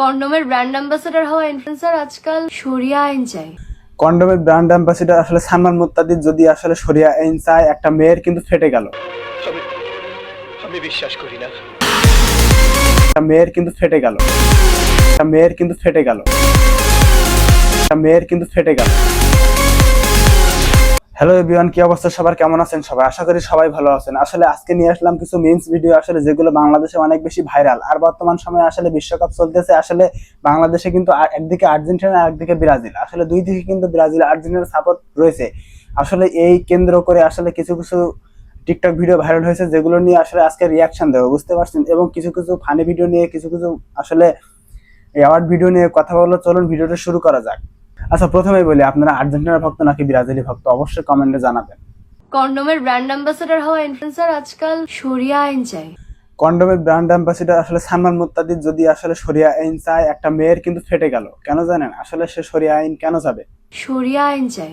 কন্ডোমের brand ambassador হওয়া influencer আজকাল শরিয়া আইন চাই। কন্ডোমের ব্র্যান্ড অ্যাম্বাসেডর আসলে সালমান মুত্তাদির যদি আসলে শরিয়া আইন চায়, একটা মেয়ের কিন্তু ফেটে গেল। আমি বিশ্বাস করি না। একটা মেয়ের কিন্তু ফেটে গেল। একটা মেয়ের কিন্তু ফেটে গেল। একটা মেয়ের কিন্তু ফেটে গেল। হ্যালো এভরিওয়ান, কি অবস্থা সবার, কেমন আছেন সবাই? আশা করি সবাই ভালো আছেন। আসলে আজকে নিয়ে আসলাম কিছু মিমস ভিডিও আসলে যেগুলো বাংলাদেশে অনেক বেশি ভাইরাল। আর বর্তমান সময়ে আসলে বিশ্বকাপ চলতেছে। আসলে বাংলাদেশে কিন্তু একদিকে আর্জেন্টিনা আর একদিকে ব্রাজিল, আসলে দুই দিকে কিন্তু ব্রাজিল আর্জেন্টিনার সাপোর্ট রয়েছে। আসলে এই কেন্দ্র করে আসলে কিছু কিছু টিকটক ভিডিও ভাইরাল হয়েছে, যেগুলো নিয়ে আসলে আজকে রিয়াকশন দেবো, বুঝতে পারছেন। এবং কিছু কিছু ফানি ভিডিও নিয়ে, কিছু কিছু আসলে অ্যাওয়ার্ড ভিডিও নিয়ে কথা বলবো। চলুন ভিডিওটা শুরু করা যাক। আচ্ছা, প্রথমেই বলি, আপনারা আর্জেন্টিনার ভক্ত নাকি ব্রাজিলি ভক্ত? অবশ্যই কমেন্টে জানাবেন। কন্ডোমের ব্র্যান্ড অ্যাম্বাসেডর হওয়া ইনফ্লুয়েন্সার আজকাল শরিয়া আইন চাই। কন্ডোমের ব্র্যান্ড অ্যাম্বাসেডর আসলে সালমান মুত্তাদির যদি আসলে শরিয়া আইন চায়, একটা মেয়ের কিন্তু ফেটে গেল। কেন জানেন? আসলে সে শরিয়া আইন কেন যাবে? শরিয়া আইন চাই।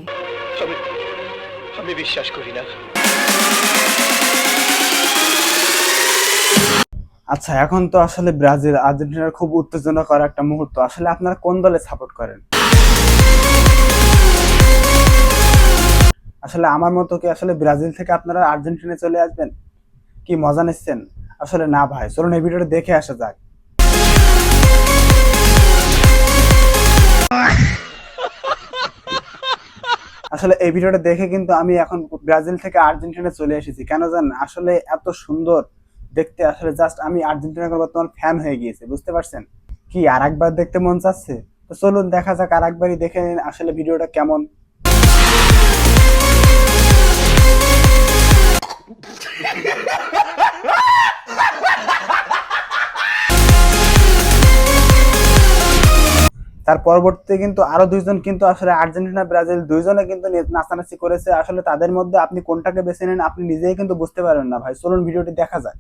আমি বিশ্বাস করি না। আচ্ছা, এখন তো আসলে ব্রাজিল আর্জেন্টিনার খুব উত্তেজনা করা একটা মুহূর্ত। আসলে আপনারা কোন দলে সাপোর্ট করেন? আসলে আমার মতো কি আসলে ব্রাজিল থেকে আপনারা আর্জেন্টিনায় চলে আসবেন? কি মজা নিচ্ছেন? আসলে না ভাই, চলুন এই ভিডিওটা দেখে আসা যাক। আসলে এই ভিডিওটা দেখে কিন্তু আমি এখন ব্রাজিল থেকে আর্জেন্টিনা চলে এসেছি। কেন জানেন? আসলে এত সুন্দর দেখতে, আসলে জাস্ট আমি আর্জেন্টিনার বর্তমান ফ্যান হয়ে গিয়েছি, বুঝতে পারছেন। কি আর একবার দেখতে মন চাচ্ছে? তো চলুন দেখা যাক, আর একবারই দেখে নিন আসলে ভিডিওটা কেমন। তার পরবর্তীতে কিন্তু আরো দুইজন কিন্তু আসলে আর্জেন্টিনা ব্রাজিল দুইজনে কিন্তু নাচানাচি করেছে। আসলে তাদের মধ্যে আপনি কোনটাকে বেছে নেন আপনি নিজেই কিন্তু বুঝতে পারবেন না ভাই। চলুন ভিডিওটি দেখা যাক।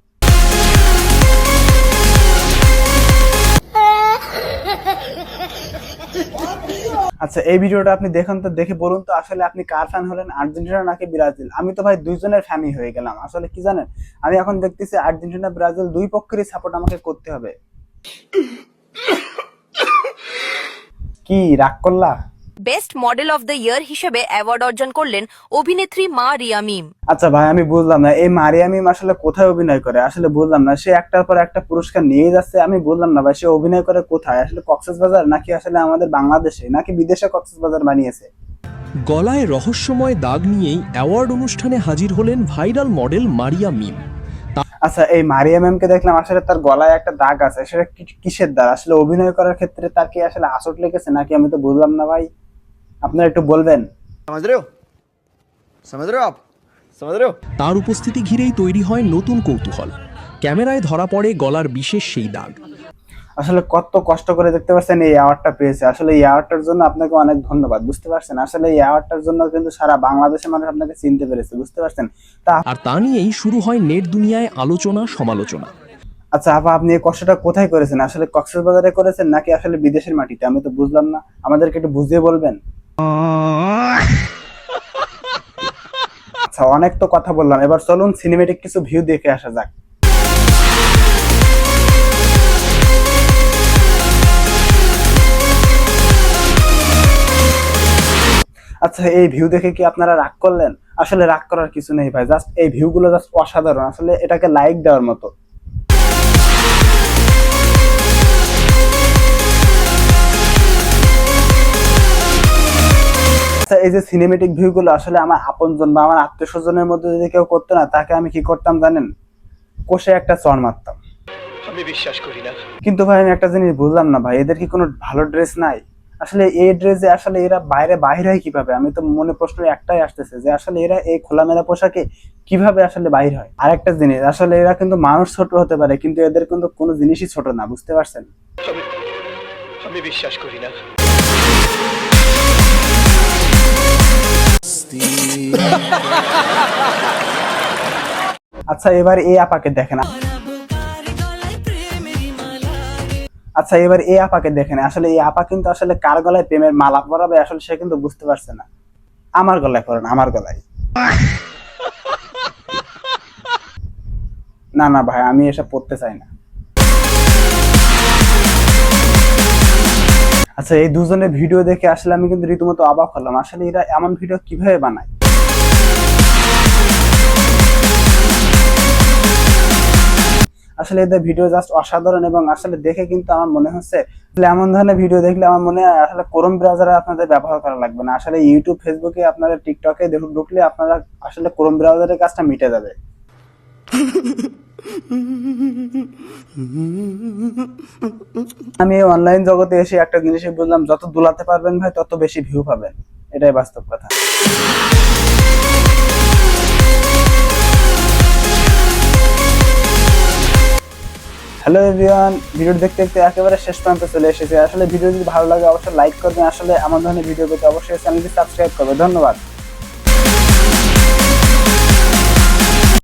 আচ্ছা, এই ভিডিওটা আপনি দেখুন তো, দেখে বলুন তো আসলে আপনি কার ফ্যান হলেন, আর্জেন্টিনা নাকি ব্রাজিল? আমি তো ভাই দুইজনের ফ্যানই হয়ে গেলাম। আসলে কি জানেন, আমি এখন দেখতেছি আর্জেন্টিনা ব্রাজিল দুই পক্ষেরই সাপোর্ট আমাকে করতে হবে। কি রাগ করলা? Best model of the year হিসেবে অ্যাওয়ার্ড অর্জন করলেন অভিনেত্রী মা রিয়া মিম। আচ্ছা ভাই, আমি বুঝলাম না এই মারিয়া মিম আসলে কোথায় অভিনয় করে। আসলে বুঝলাম না, সে একটার পর একটা পুরস্কার নিয়ে যাচ্ছে। আমি বললাম না ভাই, সে অভিনয় করে কোথায়? আসলে কক্সবাজার নাকি আসলে আমাদের বাংলাদেশে নাকি বিদেশে কক্সবাজার বানিয়েছে? গলায় রহস্যময় দাগ নিয়েই অ্যাওয়ার্ড অনুষ্ঠানে হাজির হলেন ভাইরাল মডেল মারিয়া মিম। আচ্ছা, এই মারিয়া ম্যামকে দেখলাম আসলে তার গলায় একটা দাগ আছে, সেটা কিসের দাগ? আসলে অভিনয় করার ক্ষেত্রে তার কি আসলে আঁচড় লেগেছে নাকি? আমি তো বুঝলাম না ভাই, আপনারা একটু বলবেন। समझ रहे हो? समझ रहे हो आप? समझ रहे हो? তার উপস্থিতি ঘিরেই তৈরি হয় নতুন কৌতূহল। ক্যামেরায় ধরা পড়ে গলার বিশেষ সেই দাগ। আসলে কত কষ্ট করে দেখতে পাচ্ছেন এই অ্যাওয়ার্ডটা পেয়েছে। আসলে এই অ্যাওয়ার্ডটার জন্য আপনাকে অনেক ধন্যবাদ, বুঝতে পারছেন। আসলে এই অ্যাওয়ার্ডটার জন্য কিন্তু সারা বাংলাদেশের মানুষ আপনাকে চিনতে পেরেছে, বুঝতে পারছেন। আর তা নিয়েই শুরু হয় নেট দুনিয়ায় আলোচনা সমালোচনা। আচ্ছা আপা, আপনি এই কষ্টটা কোথায় করেছেন? আসলে কক্সবাজারে করেছেন নাকি আসলে বিদেশের মাটিতে? আমি তো বুঝলাম না, আমাদেরকে একটু বুঝিয়ে বলবেন। আচ্ছা, অনেক তো কথা বললাম, এবার চলুন সিনেমেটিক কিছু ভিউ দেখে আসা যাক। আচ্ছা, এই ভিউ দেখে কি আপনারা রাগ করলেন? আসলে রাগ করার কিছু নেই ভাই, জাস্ট এই ভিউগুলো জাস্ট অসাধারণ। আসলে এটাকে লাইক দেওয়ার মতো। আচ্ছা, এই যে সিনেমেটিক ভিউগুলো আসলে আমার আপনজন বা আমার আত্মীয় স্বজনের মধ্যে যদি কেউ করতো না, তাকে আমি কি করতাম জানেন? কষে একটা চড় মারতাম। আমি বিশ্বাস করি না। কিন্তু ভাই আমি একটা জিনিস বুঝলাম না ভাই, এদের কি কোনো ভালো ড্রেস নাই? আসলে এই ড্রেসে আসলে এরা বাইরে হয় কিভাবে? আমি তো মনে প্রশ্ন একটাই আসতেছে যে আসলে এরা এই খোলামেলা পোশাকে কিভাবে আসলে বাইর হয়। আর একটা জিনিস, আসলে এরা কিন্তু মানুষ ছোট হতে পারে, কিন্তু এদের কিন্তু কোনো জিনিসই ছোট না, বুঝতে পারছেন। আমি বিশ্বাস করি না। আচ্ছা, এবার এই আপাকে দেখেন। আচ্ছা, এবার এই আপাকে দেখেন। আসলে এই আপা কিন্তু আসলে কার গলায় প্রেমের মালা পরাবে আসলে সে কিন্তু বুঝতে পারছে না। আমার গলায় পরান, আমার গলায়। না না ভাই, আমি এসব পড়তে চাই না। আচ্ছা, এই দুজনের ভিডিও দেখে আসলে আমি কিন্তু রীতিমতো অবাক হলাম, আসলে এরা এমন ভিডিও কিভাবে বানায়। আসলে এদের ভিডিও জাস্ট অসাধারণ, এবং আসলে দেখে কিন্তু আমার মনে হচ্ছে এমন ধরনের ভিডিও দেখলে আমার মনে হয় আসলে ক্রোম ব্রাউজারে আপনাদের ব্যবহার করা লাগবে না, আসলে ইউটিউব, ফেসবুকে, আপনারা টিকটকে ঢুকলে আপনারা আসলে ক্রোম ব্রাউজারের কাজটা মিটে যাবে। আমি এই অনলাইন জগতে এসে একটা জিনিসই বুঝলাম, যত দুলাতে পারবেন ভাই তত বেশি ভিউ পাবেন, এটাই বাস্তব কথা। হ্যালো এভরিওয়ান, ভিডিও দেখতে দেখতে একেবারে শেষ প্রান্তে চলে এসেছে। আসলে ভিডিও যদি ভালো লাগে অবশ্যই লাইক করবেন, আসলে এমন ধরনের ভিডিও পেতে অবশ্যই চ্যানেলটি সাবস্ক্রাইব করবেন। ধন্যবাদ।